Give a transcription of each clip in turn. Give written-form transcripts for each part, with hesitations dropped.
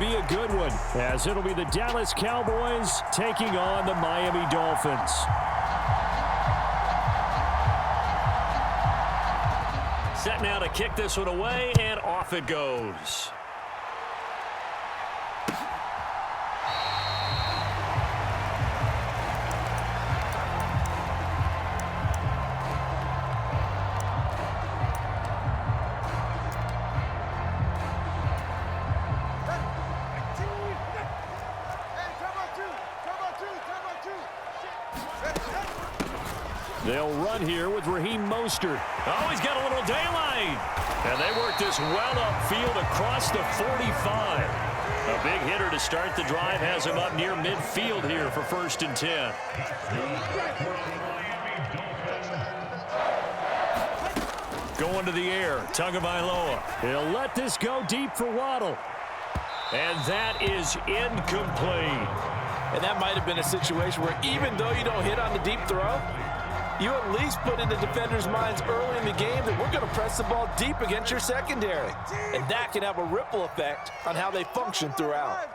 be a good one, as it'll be the Dallas Cowboys taking on the Miami Dolphins. Set now to kick this one away, and off it goes. They'll run here with Raheem Mostert. Oh, he's got a little daylight. And they work this well upfield across the 45. A big hitter to start the drive has him up near midfield here for 1st and 10. Going to the air, Tagovailoa. He'll let this go deep for Waddle. And that is incomplete. And that might have been a situation where even though you don't hit on the deep throw, you at least put in the defenders' minds early in the game that we're going to press the ball deep against your secondary. And that can have a ripple effect on how they function throughout.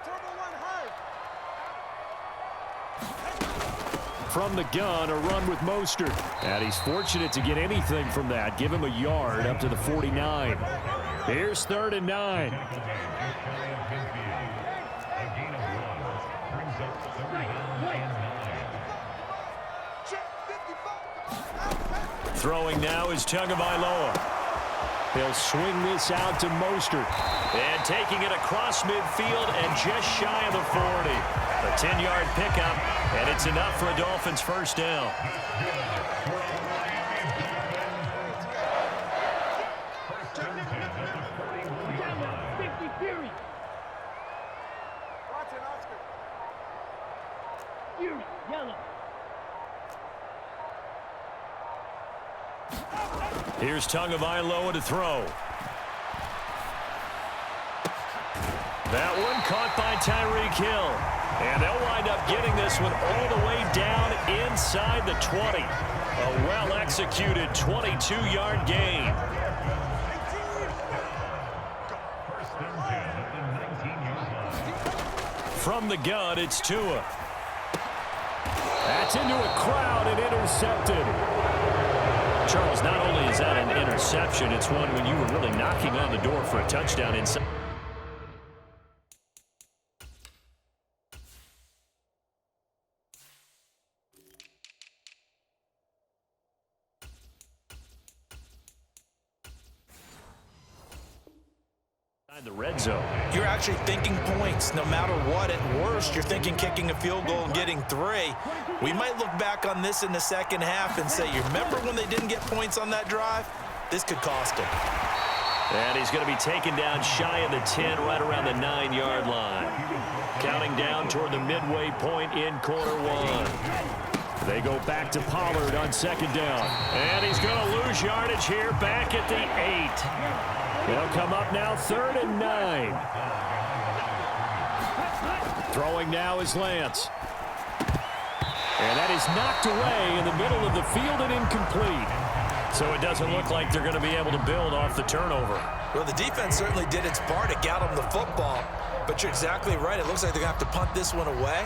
From the gun, a run with Mostert. And he's fortunate to get anything from that. Give him a yard up to the 49. Here's 3rd and 9. Throwing now is Tagovailoa. He'll swing this out to Mostert. And taking it across midfield and just shy of the 40. A 10-yard pickup, and it's enough for a Dolphins 1st down. Here's Tagovailoa to throw. That one caught by Tyreek Hill. And they'll wind up getting this one all the way down inside the 20. A well-executed 22-yard gain. From the gun, it's Tua. That's into a crowd and intercepted. Charles, not only is that an interception, it's one when you were really knocking on the door for a touchdown inside. The red zone. You're actually thinking points no matter what. At worst, you're thinking kicking a field goal and getting 3. We might look back on this in the second half and say, you remember when they didn't get points on that drive? This could cost him. And he's going to be taken down shy of the 10, right around the 9-yard line. Counting down toward the midway point in quarter 1. They go back to Pollard on 2nd down. And he's going to lose yardage here back at the 8. They'll come up now 3rd and 9. Throwing now is Lance. And that is knocked away in the middle of the field and incomplete. So it doesn't look like they're going to be able to build off the turnover. Well, the defense certainly did its part to get them the football. But you're exactly right. It looks like they're going to have to punt this one away.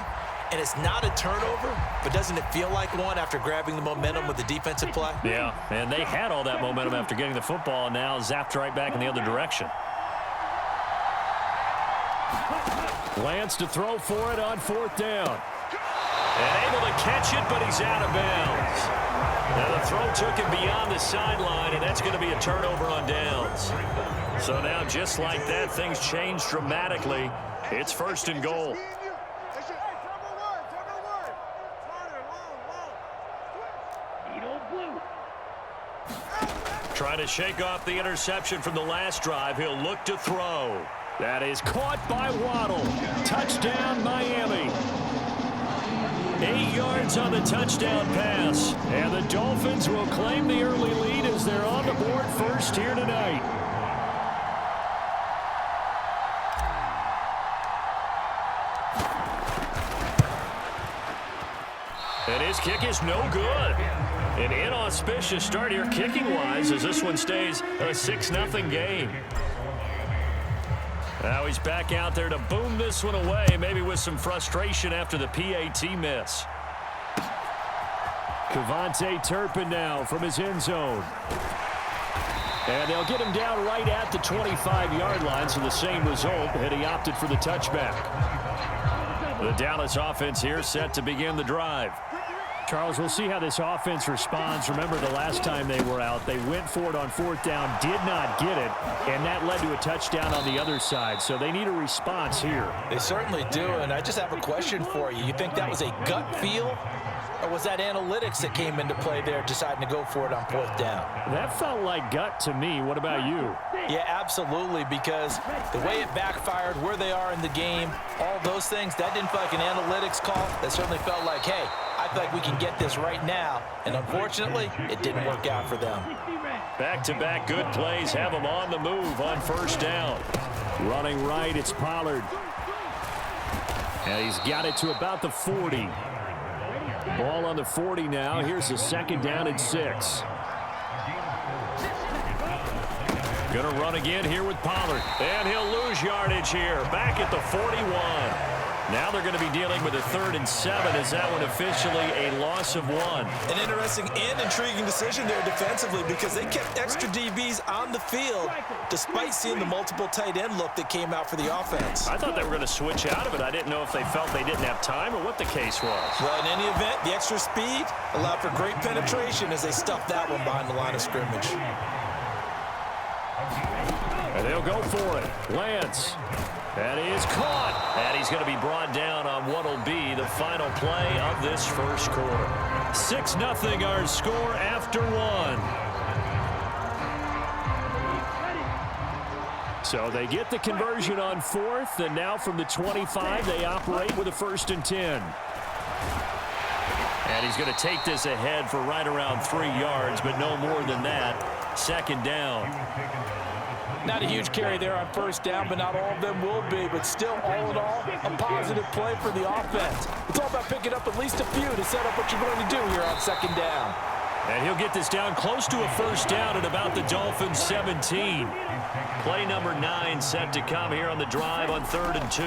And it's not a turnover, but doesn't it feel like one after grabbing the momentum with the defensive play? Yeah, and they had all that momentum after getting the football, and now zapped right back in the other direction. Lance to throw for it on 4th down. And able to catch it, but he's out of bounds. Now the throw took him beyond the sideline, and that's going to be a turnover on downs. So now, just like that, things change dramatically. It's 1st and goal. Trying to shake off the interception from the last drive. He'll look to throw. That is caught by Waddle. Touchdown, Miami. 8 yards on the touchdown pass. And the Dolphins will claim the early lead as they're on the board first here tonight. And his kick is no good. An inauspicious start here kicking-wise as this one stays a 6-0 game. Now he's back out there to boom this one away, maybe with some frustration after the PAT miss. Kevontae Turpin now from his end zone. And they'll get him down right at the 25-yard line, so the same result, had he opted for the touchback. The Dallas offense here set to begin the drive. Charles, we'll see how this offense responds. Remember, the last time they were out, they went for it on fourth down, did not get it, and that led to a touchdown on the other side. So they need a response here. They certainly do, and I just have a question for you. You think that was a gut feel, or was that analytics that came into play there, deciding to go for it on fourth down? That felt like gut to me. What about you? Yeah, absolutely, because the way it backfired, where they are in the game, all those things, that didn't feel like an analytics call. That certainly felt like, hey, I feel like we can get this right now. And unfortunately, it didn't work out for them. Back-to-back good plays have them on the move on first down. Running right, it's Pollard. And he's got it to about the 40. Ball on the 40 now. Here's the second down and 6. Going to run again here with Pollard. And he'll lose yardage here. Back at the 41. Now they're going to be dealing with a 3rd and 7. Is that one officially a loss of 1? An interesting and intriguing decision there defensively, because they kept extra DBs on the field despite seeing the multiple tight end look that came out for the offense. I thought they were going to switch out of it. I didn't know if they felt they didn't have time or what the case was. Well, in any event, the extra speed allowed for great penetration as they stuffed that one behind the line of scrimmage. And they'll go for it. Lance. That is caught. And he's going to be brought down on what will be the final play of this first quarter. 6-0 our score after 1. So they get the conversion on 4th, and now from the 25, they operate with a 1st and 10. And he's going to take this ahead for right around 3 yards, but no more than that. 2nd down. Not a huge carry there on first down, but not all of them will be. But still, all in all, a positive play for the offense. It's all about picking up at least a few to set up what you're going to do here on 2nd down. And he'll get this down close to a 1st down at about the Dolphins' 17. Play number 9 set to come here on the drive on 3rd and 2.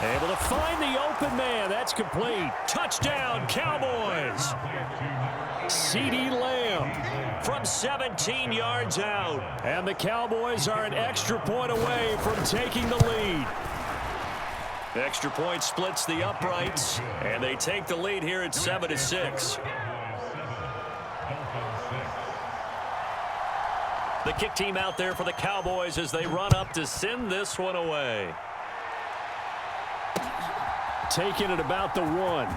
Able to find the open man. That's complete. Touchdown, Cowboys. CeeDee Lamb from 17 yards out. And the Cowboys are an extra point away from taking the lead. Extra point splits the uprights, and they take the lead here at 7-6. The kick team out there for the Cowboys as they run up to send this one away. Taking it about the 1.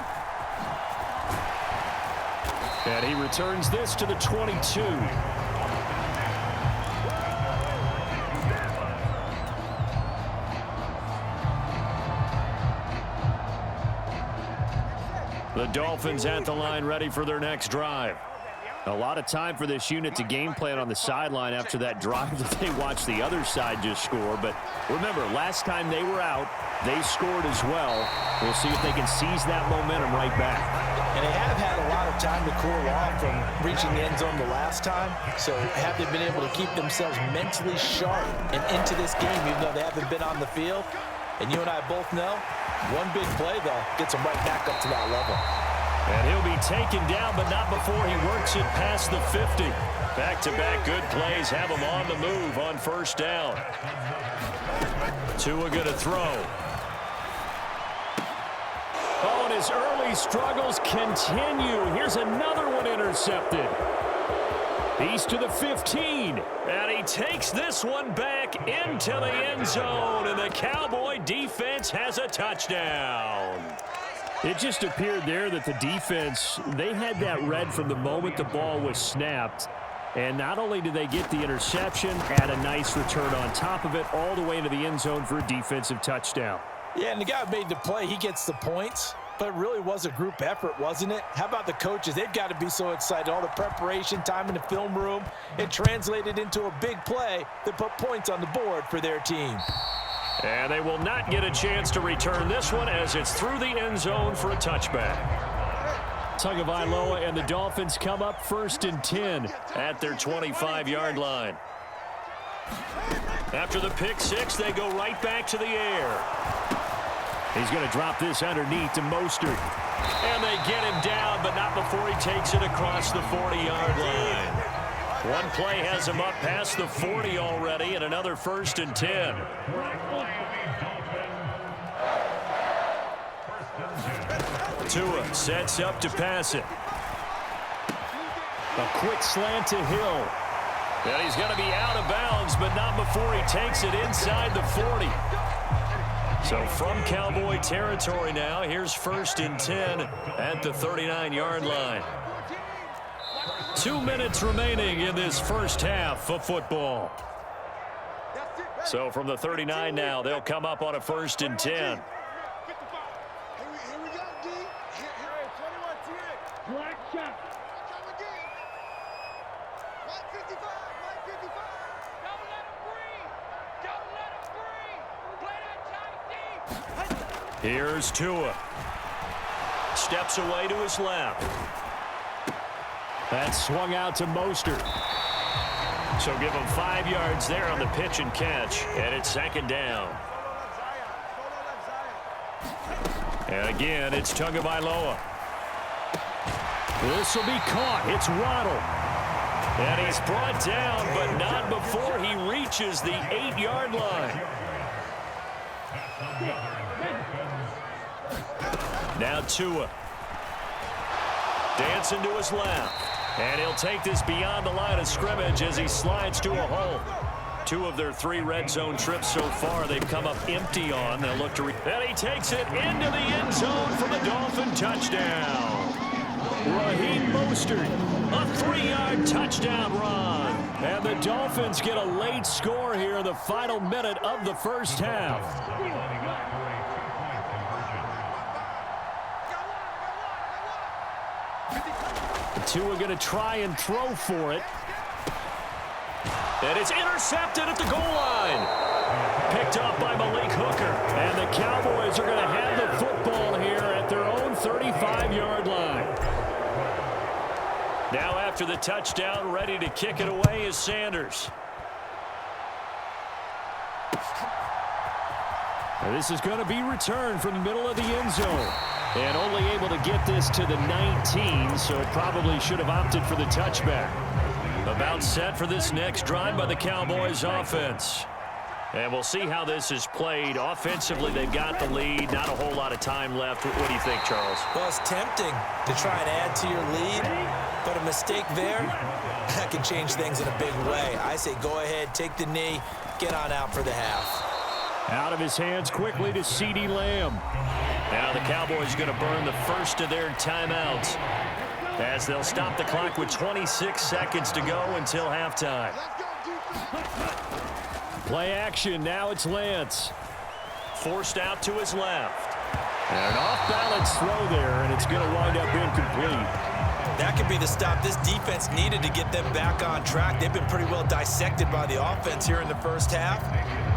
And he returns this to the 22. The Dolphins at the line, ready for their next drive. A lot of time for this unit to game plan on the sideline after that drive that they watched the other side just score. But remember, last time they were out, they scored as well. We'll see if they can seize that momentum right back. And they have had a lot of time to cool off from reaching the end zone the last time. So have they been able to keep themselves mentally sharp and into this game, even though they haven't been on the field? And you and I both know, one big play, though, gets them right back up to that level. And he'll be taken down, but not before he works it past the 50. Back-to-back good plays have him on the move on first down. Tua going to throw. Oh, and his early struggles continue. Here's another one intercepted. He's to the 15. And he takes this one back into the end zone. And the Cowboy defense has a touchdown. It just appeared there that the defense, they had that read from the moment the ball was snapped. And not only did they get the interception, had a nice return on top of it, all the way into the end zone for a defensive touchdown. Yeah, and the guy who made the play, he gets the points. But it really was a group effort, wasn't it? How about the coaches? They've got to be so excited. All the preparation, time in the film room, it translated into a big play that put points on the board for their team. And they will not get a chance to return this one as it's through the end zone for a touchback. Tagovailoa and the Dolphins come up 1st and 10 at their 25-yard line. After the pick six, they go right back to the air. He's going to drop this underneath to Mostert. And they get him down, but not before he takes it across the 40-yard line. One play has him up past the 40 already, and another 1st and 10. Tua sets up to pass it. A quick slant to Hill. And he's going to be out of bounds, but not before he takes it inside the 40. So from Cowboy territory now, here's 1st and 10 at the 39-yard line. 2 minutes remaining in this first half of football. So from the 39 now, they'll come up on a 1st and 10. Here's Tua. Steps away to his left. That's swung out to Mostert. So give him 5 yards there on the pitch and catch. And it's 2nd down. And again, it's Tagovailoa. This will be caught. It's Waddle. And he's brought down, but not before he reaches the 8-yard line. Now Tua. Dancing to his left. And he'll take this beyond the line of scrimmage as he slides to a hole. 2 of their 3 red zone trips so far they've come up empty on. They'll look to and he takes it into the end zone for the Dolphin touchdown. Raheem Mostert, a 3-yard touchdown run. And the Dolphins get a late score here in the final minute of the first half. Tua going to try and throw for it. And it's intercepted at the goal line. Picked up by Malik Hooker. And the Cowboys are going to have the football here at their own 35-yard line. Now after the touchdown, ready to kick it away is Sanders. Now this is going to be returned from the middle of the end zone. And only able to get this to the 19, so it probably should have opted for the touchback. About set for this next drive by the Cowboys offense. And we'll see how this is played. Offensively, they've got the lead. Not a whole lot of time left. What do you think, Charles? Well, it's tempting to try and add to your lead, but a mistake there, that can change things in a big way. I say go ahead, take the knee, get on out for the half. Out of his hands quickly to CeeDee Lamb. Now the Cowboys going to burn the first of their timeouts as they'll stop the clock with 26 seconds to go until halftime. Play action. Now it's Lance. Forced out to his left. And an off-balance throw there, and it's going to wind up incomplete. That could be the stop this defense needed to get them back on track. They've been pretty well dissected by the offense here in the first half.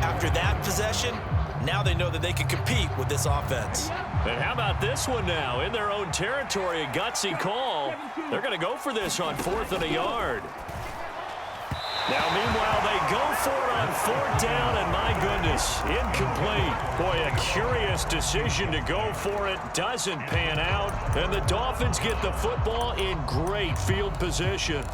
After that possession, now they know that they can compete with this offense. And how about this one now? In their own territory, a gutsy call. They're going to go for this on 4th and a yard. Now, meanwhile, they go for it on 4th down, and my goodness, incomplete. Boy, a curious decision to go for it. Doesn't pan out, and the Dolphins get the football in great field position.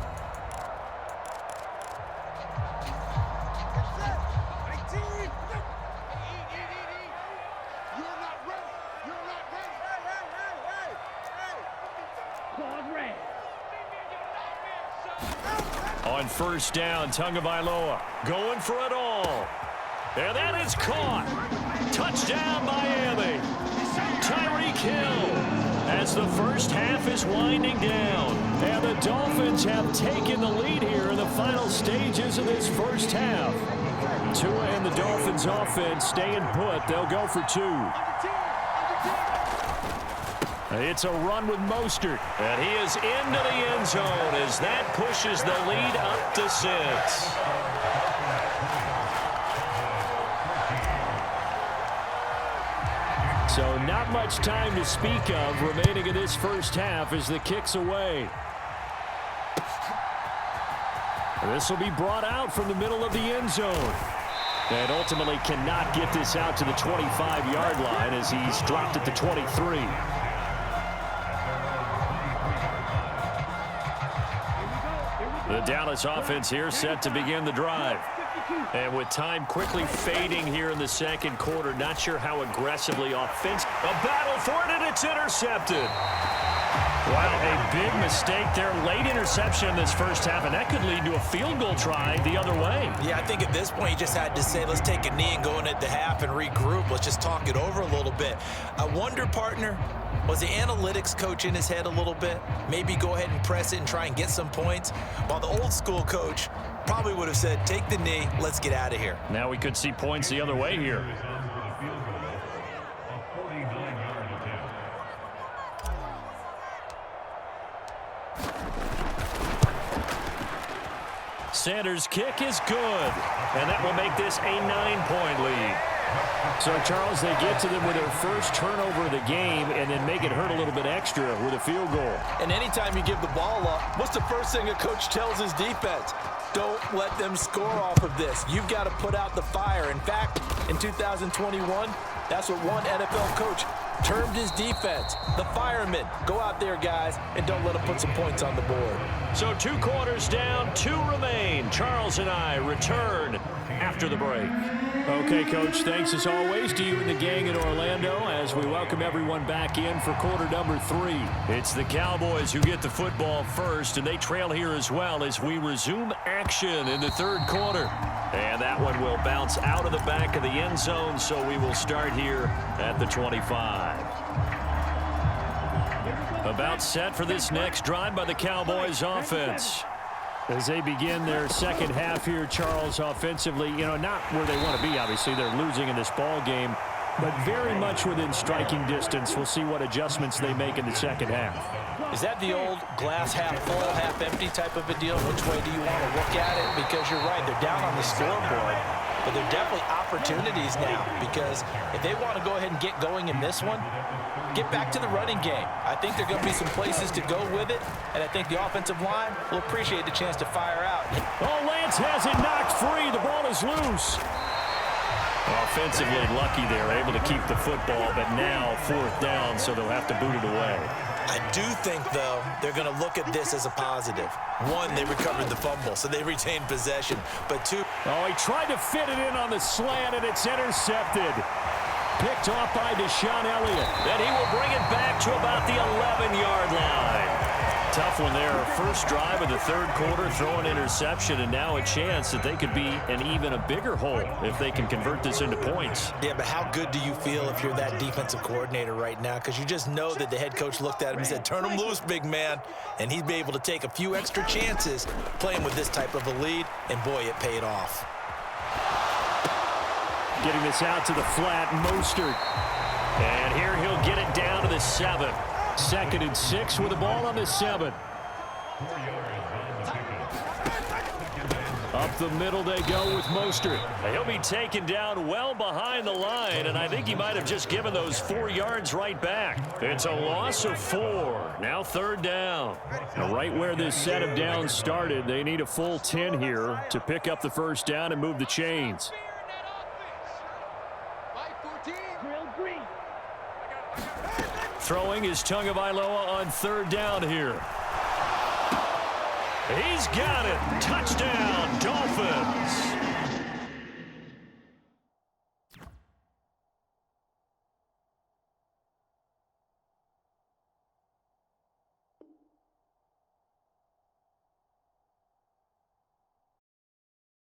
On 1st down, Tagovailoa going for it all. And that is caught. Touchdown, Miami. Tyreek Hill as the first half is winding down. And the Dolphins have taken the lead here in the final stages of this first half. Tua and the Dolphins offense staying put. They'll go for 2. It's a run with Mostert. And he is into the end zone as that pushes the lead up to 6. So not much time to speak of remaining in this first half as the kick's away. This will be brought out from the middle of the end zone. And ultimately cannot get this out to the 25-yard line as he's dropped at the 23. The Dallas offense here set to begin the drive. And with time quickly fading here in the second quarter, not sure how aggressively offensive. A battle for it, and it's intercepted. Wow, a big mistake there. Late interception in this first half, and that could lead to a field goal try the other way. Yeah, I think at this point you just had to say, let's take a knee and go in at the half and regroup. Let's just talk it over a little bit. I wonder, partner, was the analytics coach in his head a little bit? Maybe go ahead and press it and try and get some points? While the old school coach probably would have said, take the knee, let's get out of here. Now we could see points the other way here. Sanders' kick is good, and that will make this a 9-point lead. So, Charles, they get to them with their first turnover of the game and then make it hurt a little bit extra with a field goal. And anytime you give the ball up, what's the first thing a coach tells his defense? Don't let them score off of this. You've got to put out the fire. In fact, in 2021, that's what one NFL coach termed his defense, the firemen. Go out there, guys, and don't let them put some points on the board. So 2 quarters down, 2 remain. Charles and I return after the break. Okay, Coach, thanks as always to you and the gang in Orlando as we welcome everyone back in for quarter number 3. It's the Cowboys who get the football first, and they trail here as well as we resume action in the third quarter. And that one will bounce out of the back of the end zone, so we will start here at the 25. About set for this next drive by the Cowboys offense. As they begin their second half here, Charles, offensively, not where they want to be, obviously. They're losing in this ball game, but very much within striking distance. We'll see what adjustments they make in the second half. Is that the old glass half full, half empty type of a deal? Which way do you want to look at it? Because you're right, they're down on the scoreboard, but they're definitely opportunities now because if they want to go ahead and get going in this one, get back to the running game. I think there are going to be some places to go with it, and I think the offensive line will appreciate the chance to fire out. Oh, Lance has it knocked free. The ball is loose. Offensively lucky they're able to keep the football, but now 4th down, so they'll have to boot it away. I do think, though, they're going to look at this as a positive. 1, they recovered the fumble, so they retained possession. But 2... Oh, he tried to fit it in on the slant, and it's intercepted. Picked off by Deshaun Elliott. Then he will bring it back to about the 11-yard line. Tough one there. First drive of the third quarter, throw an interception, and now a chance that they could be an even a bigger hole if they can convert this into points. Yeah, but how good do you feel if you're that defensive coordinator right now? Because you just know that the head coach looked at him and said, turn him loose, big man. And he'd be able to take a few extra chances playing with this type of a lead, and boy, it paid off. Getting this out to the flat, Mostert. And here he'll get it down to the 7. 2nd and 6 with the ball on the 7. Up the middle they go with Mostert. He'll be taken down well behind the line, and I think he might have just given those 4 yards right back. It's a loss of 4. Now 3rd down. Right where this set of downs started, they need a full 10 here to pick up the first down and move the chains. Throwing is Tagovailoa on 3rd down here. He's got it. Touchdown, Dolphins.